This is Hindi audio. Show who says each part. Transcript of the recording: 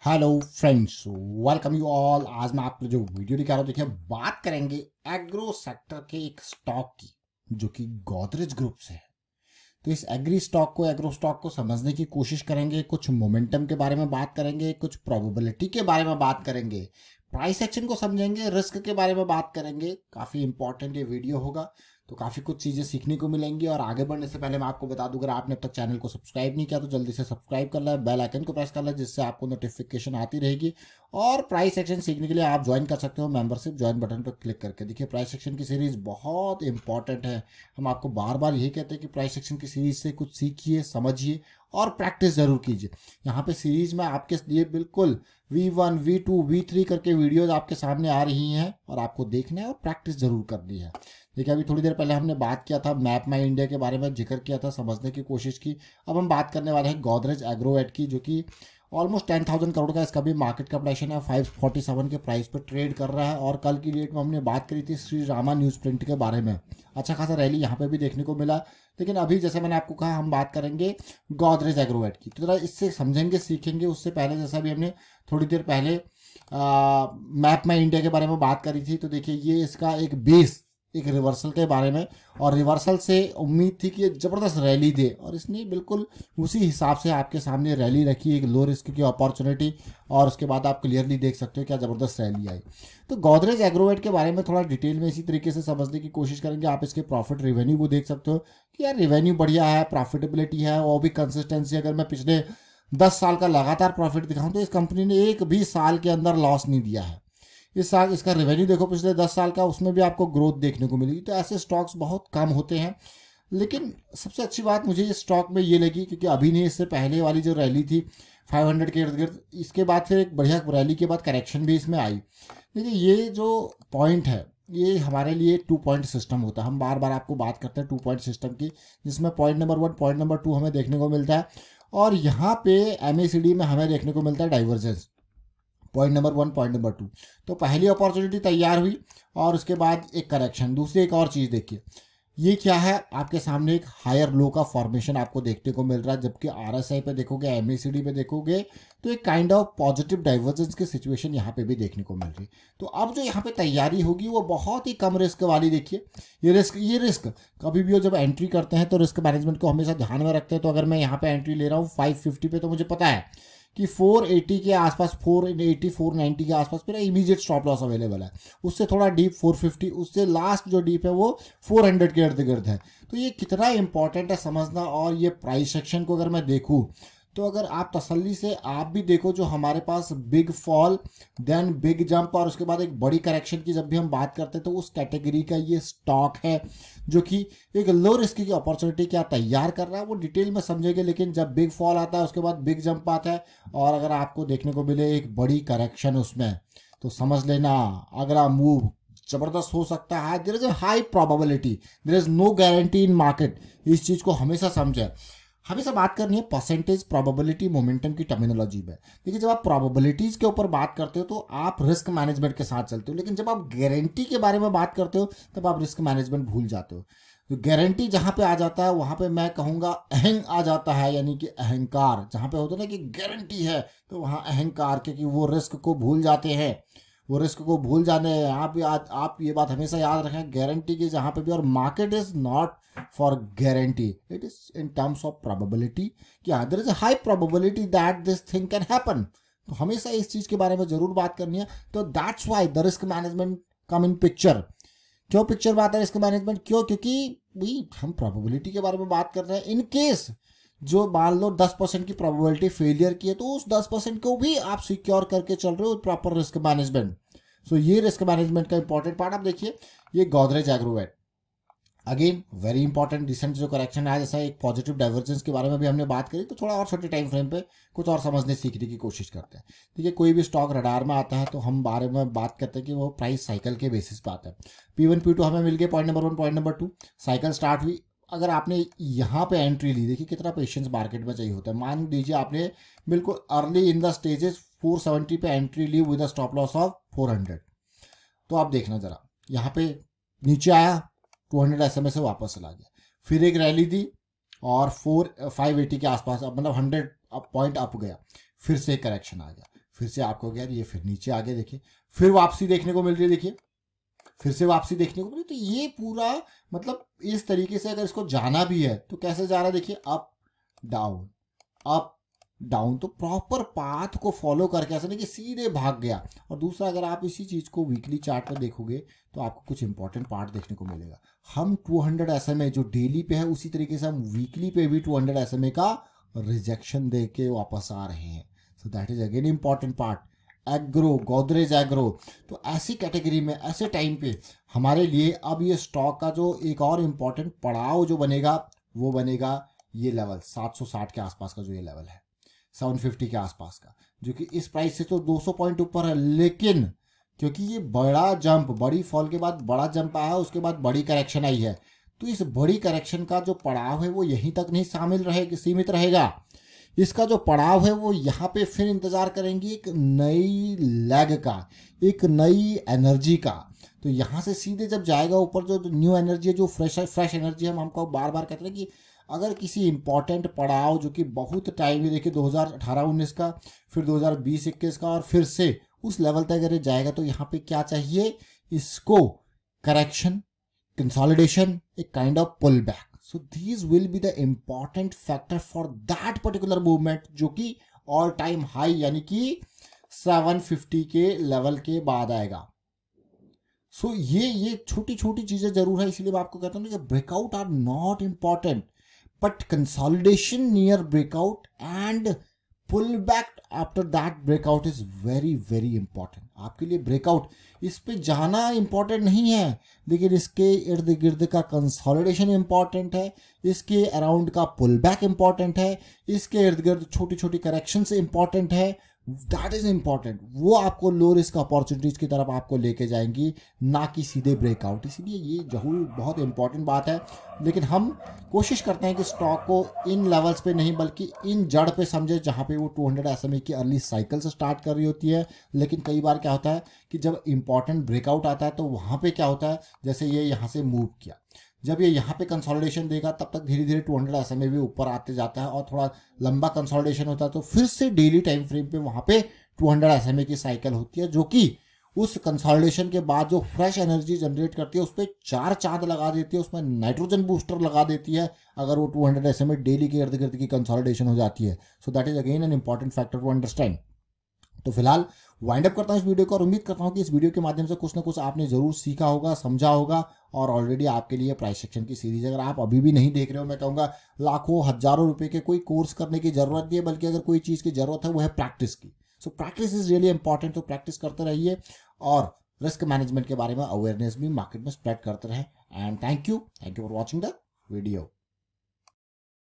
Speaker 1: Hello friends, welcome you all. आज मैं आपको जो वीडियो दिखा रहा हूँ, देखिए बात करेंगे एग्रो सेक्टर के एक स्टॉक की जो कि गोदरेज ग्रुप से है। तो इस एग्रो स्टॉक को समझने की कोशिश करेंगे। कुछ मोमेंटम के बारे में बात करेंगे, कुछ प्रोबेबिलिटी के बारे में बात करेंगे, प्राइस एक्शन को समझेंगे, रिस्क के बारे में बात करेंगे। काफ़ी इंपॉर्टेंट ये वीडियो होगा, तो काफ़ी कुछ चीज़ें सीखने को मिलेंगी। और आगे बढ़ने से पहले मैं आपको बता दूं, अगर आपने अब तक चैनल को सब्सक्राइब नहीं किया तो जल्दी से सब्सक्राइब कर लें, बेल आइकन को प्रेस कर लें, जिससे आपको नोटिफिकेशन आती रहेगी। और प्राइस एक्शन सीखने के लिए आप ज्वाइन कर सकते हो मेंबरशिप ज्वाइन बटन पर क्लिक करके। देखिए प्राइस एक्शन की सीरीज़ बहुत इंपॉर्टेंट है। हम आपको बार बार यही कहते हैं कि प्राइस एक्शन की सीरीज से कुछ सीखिए, समझिए और प्रैक्टिस जरूर कीजिए। यहाँ पे सीरीज में आपके लिए बिल्कुल V1, V2, V3 करके वीडियोज आपके सामने आ रही हैं और आपको देखना है और प्रैक्टिस जरूर करनी है। देखिए अभी थोड़ी देर पहले हमने बात किया था मैप माई इंडिया के बारे में, जिक्र किया था, समझने की कोशिश की। अब हम बात करने वाले हैं गोदरेज एग्रोवेट की, जो कि ऑलमोस्ट 10,000 करोड़ का इसका भी मार्केट कैपिटलाइजेशन है। 547 के प्राइस पर ट्रेड कर रहा है। और कल की डेट में हमने बात करी थी श्री रामा न्यूज़ प्रिंट के बारे में। अच्छा खासा रैली यहाँ पे भी देखने को मिला। लेकिन अभी जैसे मैंने आपको कहा, हम बात करेंगे गोदरेज एग्रोवेट की। तो जरा इससे समझेंगे, सीखेंगे। उससे पहले जैसा भी हमने थोड़ी देर पहले मैप माई इंडिया के बारे में बात करी थी, तो देखिए ये इसका एक बेस, एक रिवर्सल के बारे में। और रिवर्सल से उम्मीद थी कि ये ज़बरदस्त रैली दे, और इसने बिल्कुल उसी हिसाब से आपके सामने रैली रखी, एक लो रिस्क की अपॉर्चुनिटी। और उसके बाद आप क्लियरली देख सकते हो क्या ज़बरदस्त रैली आई। तो गोदरेज एग्रोवेट के बारे में थोड़ा डिटेल में इसी तरीके से समझने की कोशिश करेंगे। आप इसके प्रॉफिट रिवेन्यू को देख सकते हो कि यार रिवेन्यू बढ़िया है, प्रॉफिटेबिलिटी है, और भी कंसिस्टेंसी। अगर मैं पिछले 10 साल का लगातार प्रॉफिट दिखाऊं तो इस कंपनी ने एक भी साल के अंदर लॉस नहीं दिया है। इस साल इसका रेवेन्यू देखो पिछले 10 साल का, उसमें भी आपको ग्रोथ देखने को मिलेगी। तो ऐसे स्टॉक्स बहुत कम होते हैं। लेकिन सबसे अच्छी बात मुझे इस स्टॉक में ये लगी, क्योंकि अभी नहीं, इससे पहले वाली जो रैली थी 500 के इर्द गिर्द, इसके बाद फिर एक बढ़िया रैली के बाद करेक्शन भी इसमें आई। देखिए ये जो पॉइंट है, ये हमारे लिए 2 पॉइंट सिस्टम होता है। हम बार बार आपको बात करते हैं 2 पॉइंट सिस्टम की, जिसमें पॉइंट नंबर 1, पॉइंट नंबर 2 हमें देखने को मिलता है। और यहाँ पे MACD में हमें देखने को मिलता है divergence, point number 1, point number 2। तो पहली अपॉर्चुनिटी तैयार हुई और उसके बाद एक करेक्शन। दूसरी एक और चीज़ देखिए, ये क्या है, आपके सामने एक हायर लो का फॉर्मेशन आपको देखने को मिल रहा है। जबकि RSI पे देखोगे, MACD पे देखोगे, तो एक काइंड ऑफ पॉजिटिव डाइवर्जेंस की सिचुएशन यहाँ पे भी देखने को मिल रही है। तो अब जो यहाँ पे तैयारी होगी वो बहुत ही कम रिस्क वाली। देखिए ये रिस्क कभी भी हो, जब एंट्री करते हैं तो रिस्क मैनेजमेंट को हमेशा ध्यान में रखते हैं। तो अगर मैं यहाँ पे एंट्री ले रहा हूँ 550 पे, तो मुझे पता है कि 480 के आसपास, 480 490 के आसपास मेरा इमीडिएट स्टॉप लॉस अवेलेबल है। उससे थोड़ा डीप 450, उससे लास्ट जो डीप है वो 400 के इर्द गिर्द है। तो ये कितना इंपॉर्टेंट है समझना। और ये प्राइस सेक्शन को अगर मैं देखूँ, तो अगर आप तसल्ली से आप भी देखो, जो हमारे पास big fall, then big jump, और उसके बाद एक बड़ी करेक्शन की जब भी हम बात करते हैं, तो उस कैटेगरी का ये स्टॉक है, जो कि एक लो रिस्क की अपॉर्चुनिटी क्या तैयार कर रहा है वो डिटेल में समझेंगे। लेकिन जब बिग फॉल आता है, उसके बाद बिग जंप आता है, और अगर आपको देखने को मिले एक बड़ी करेक्शन उसमें, तो समझ लेना अगला मूव जबरदस्त हो सकता है। There is a high probability, there is no guarantee in market. इस चीज़ को हमेशा समझें। हमेशा बात करनी है परसेंटेज, प्रोबेबिलिटी, मोमेंटम की टर्मिनोलॉजी में। देखिए जब आप प्रोबेबिलिटीज के ऊपर बात करते हो तो आप रिस्क मैनेजमेंट के साथ चलते हो, लेकिन जब आप गारंटी के बारे में बात करते हो तब आप रिस्क मैनेजमेंट भूल जाते हो। तो गारंटी जहाँ पे आ जाता है, वहाँ पे मैं कहूँगा अहंग आ जाता है, यानी कि अहंकार। जहाँ पे होता है ना कि गारंटी है, तो वहाँ अहंकार, क्योंकि वो रिस्क को भूल जाते हैं। वो रिस्क को भूल जाने, आप ये बात हमेशा याद रखें, गारंटी की जहाँ पे भी। और market is not for guarantee, it is in terms of probability, कि there is a high probability that this thing can happen. तो हमेशा इस चीज़ के बारे में जरूर बात करनी है। तो that's why the risk management come in picture. क्यों पिक्चर में आता है रिस्क मैनेजमेंट? क्यों? क्योंकि भाई हम प्रोबेबिलिटी के बारे में बात कर रहे हैं। इन केस जो मान लो 10% की प्रोबेबिलिटी फेलियर की है, तो उस 10% को भी आप सिक्योर करके चल रहे हो, प्रॉपर रिस्क मैनेजमेंट। सो ये रिस्क मैनेजमेंट का इंपॉर्टेंट पार्ट। आप देखिए ये Godrej Agrovet, again very important. Recent जो करेक्शन है, जैसा एक पॉजिटिव डाइवर्जेंस के बारे में भी हमने बात करी, तो थोड़ा और छोटे टाइम फ्रेम पे कुछ और समझने सीखने की कोशिश करते हैं। देखिए कोई भी स्टॉक रडार में आता है तो हम बारे में बात करते हैं कि वो प्राइस साइकिल के बेसिस पे आता है। P1 P2 हमें मिल गए, point number 1, point number 2। Cycle start हुई, अगर आपने यहाँ पे एंट्री ली, देखिए कितना पेशेंस मार्केट में चाहिए होता है। मान लीजिए आपने बिल्कुल अर्ली इन द स्टेजेस 470 पे एंट्री ली विद स्टॉप लॉस ऑफ 400, तो आप देखना जरा, यहाँ पे नीचे आया, 200 SMA से वापस चला गया, फिर एक रैली दी और 580 के आसपास, अब मतलब 100 पॉइंट अप गया, फिर से एक करेक्शन आ गया, फिर से आपको क्या ये फिर नीचे आगे देखिए, फिर वापसी देखने को मिल रही है, देखिए फिर से वापसी देखने को मिली। तो ये पूरा मतलब इस तरीके से अगर इसको जाना भी है तो कैसे जा रहा है, देखिए अप डाउन, तो प्रॉपर पाथ को फॉलो करके, ऐसा नहीं कि सीधे भाग गया। और दूसरा, अगर आप इसी चीज को वीकली चार्ट पर देखोगे तो आपको कुछ इंपॉर्टेंट पार्ट देखने को मिलेगा। हम 200 SMA जो डेली पे है, उसी तरीके से हम वीकली पे भी 200 SMA का रिजेक्शन दे के वापस आ रहे हैं। सो that is again important part. Agro, Godrej agro, तो ऐसी कैटेगरी में ऐसे टाइम पे हमारे लिए अब ये स्टॉक का जो एक और इम्पॉर्टेंट पड़ाव जो बनेगा वो बनेगा ये लेवल 760 के आसपास का, जो ये लेवल है 750 के आसपास का, जो कि इस प्राइस से तो 200 पॉइंट ऊपर है। लेकिन क्योंकि ये बड़ा जंप, बड़ी फॉल के बाद बड़ा जंप आया, उसके बाद बड़ी करेक्शन आई है, तो इस बड़ी करेक्शन का जो पड़ाव है वो यहीं तक नहीं सीमित रहेगा। इसका जो पड़ाव है वो यहाँ पे फिर इंतजार करेंगे एक नई लेग का, एक नई एनर्जी का। तो यहाँ से सीधे जब जाएगा ऊपर, जो न्यू एनर्जी है, जो फ्रेश एनर्जी है, हम हमको बार बार कहते हैं कि अगर किसी इंपॉर्टेंट पड़ाव जो कि बहुत टाइम, देखिए 2018-19 का, फिर 2020-21 का, और फिर से उस लेवल तक अगर जाएगा तो यहाँ पे क्या चाहिए इसको, करेक्शन, कंसोलिडेशन, एक kind of pull back. So these will be the important factor for that particular movement, जो कि ऑल टाइम हाई यानी कि 750 के लेवल के बाद आएगा। सो ये छोटी छोटी चीजें जरूर है, इसलिए मैं आपको कहता हूँ कि breakout are not important, but consolidation near breakout and pull back after that breakout is very very important. आपके लिए ब्रेकआउट, इस पे जाना इंपॉर्टेंट नहीं है, लेकिन इसके इर्द गिर्द का कंसोलिडेशन इंपॉर्टेंट है, इसके अराउंड का पुल बैक इंपॉर्टेंट है, इसके इर्द गिर्द छोटी छोटी करेक्शन इंपॉर्टेंट है। That is important. वो आपको लो रिस्क अपॉर्चुनिटीज की तरफ आपको लेके जाएंगी, ना कि सीधे ब्रेकआउट। इसलिए ये जरूर बहुत इंपॉर्टेंट बात है। लेकिन हम कोशिश करते हैं कि स्टॉक को इन लेवल्स पे नहीं बल्कि इन जड़ पे समझे, जहाँ पे वो 200 SMA की अर्ली साइकिल से स्टार्ट कर रही होती है। लेकिन कई बार क्या होता है कि जब इंपॉर्टेंट ब्रेकआउट आता है तो वहाँ पे क्या होता है, जैसे ये यहाँ से मूव किया, जब ये यहाँ पे कंसोलिडेशन देगा तब तक धीरे धीरे 200 SMA भी ऊपर आते जाता है, और थोड़ा लंबा कंसोलिडेशन होता है तो फिर से डेली टाइम फ्रेम पे वहाँ पे 200 SMA की साइकिल होती है, जो कि उस कंसोलिडेशन के बाद जो फ्रेश एनर्जी जनरेट करती है उस पर 4 चांद लगा देती है, उसमें नाइट्रोजन बूस्टर लगा देती है, अगर वो 200 SMA डेली के इर्द गिर्द की कंसोलिडेशन हो जाती है। So that is again an important factor to understand. तो फिलहाल वाइंड अप करता हूँ इस वीडियो को, और उम्मीद करता हूँ कि इस वीडियो के माध्यम से कुछ ना कुछ आपने जरूर सीखा होगा, समझा होगा, और ऑलरेडी आपके लिए प्राइस सेक्शन की सीरीज अगर आप अभी भी नहीं देख रहे हो, मैं कहूँगा लाखों हजारों रुपए के कोई कोर्स करने की जरूरत नहीं है, बल्कि अगर कोई चीज़ की जरूरत है वो है प्रैक्टिस की। So practice is really important. तो प्रैक्टिस करते रहिए और रिस्क मैनेजमेंट के बारे में अवेयरनेस भी मार्केट में स्प्रेड करते रहें। And thank you for watching the video.